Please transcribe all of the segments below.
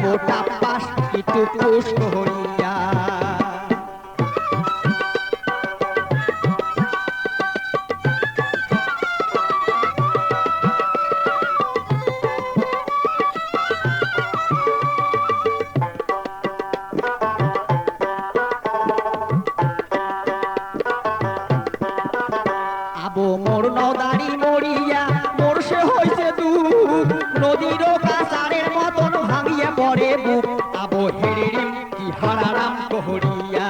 আবো টাপাস একটু পুষ করিয়া আবো মোর নদারি মরিয়া মোর সে হইছে দুঃখ নদীর কাছারের মতন ভাঙিয়া পড়ে বুক আবো হেরিরিম কি হারারাম কহরিয়া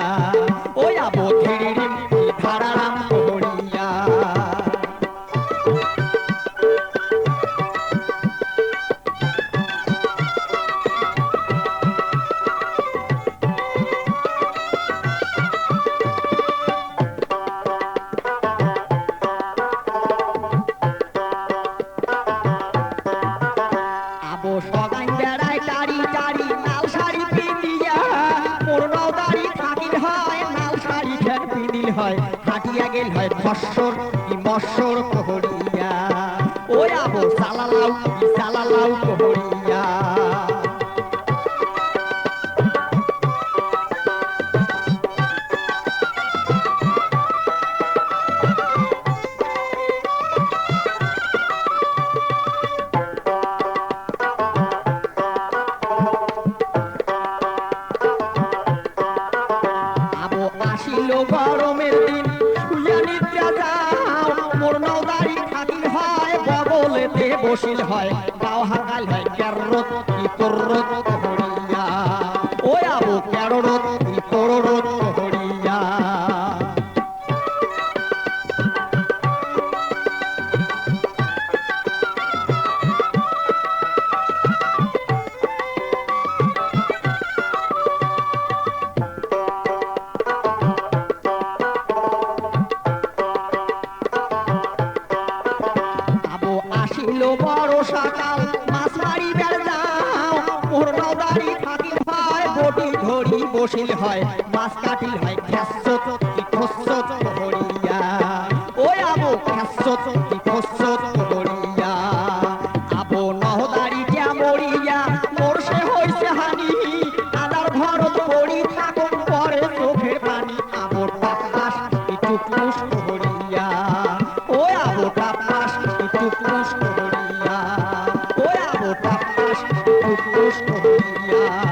ওই আবো হেরিরিম কি হারারাম কহরিয়া আবো সগাই বেড়ায় টারি টারি লাল শাড়ি পিন্দিয়া মোর নদারি থাকিল হয় লাল শাড়ি খেন পিন্দিল হয় হাটিয়া গেল হয় ফসর কি মসর কহরিয়া ওই আবো সালালাউ কহরিয়া আবো আসিল গরমের দিন শুইয়া নিদ্রা যাও মোর নদারি থাকিল হয় বগলেতে বসিল হয় গাও হাকাল হয় ক্যাররত কি কররত কহরিয়া ওই আবো ক্যাররত কি কররত কহরিয়া আবো আসিল বড় সকাল মাছ মারিবার যাও মোর নদারি থাকিল হয় বটি ধরি বসিল হয় মাছ কাটিল হয় খেসত কি খসত কহরিয়া ওই আবো খেসত কি খসত কহরিয়া আবো নহদারি কে মরিয়া মোর সে হইছে হানি আদার ঘরত পড়ি থাকুন পরে চোখের পানি আবো টাপাস একটু পুষ কহরিয়া ওই আবো টাপাস একটু পুষ কহরিয়া ওই আবো টাপাস একটু পুষ কহরিয়া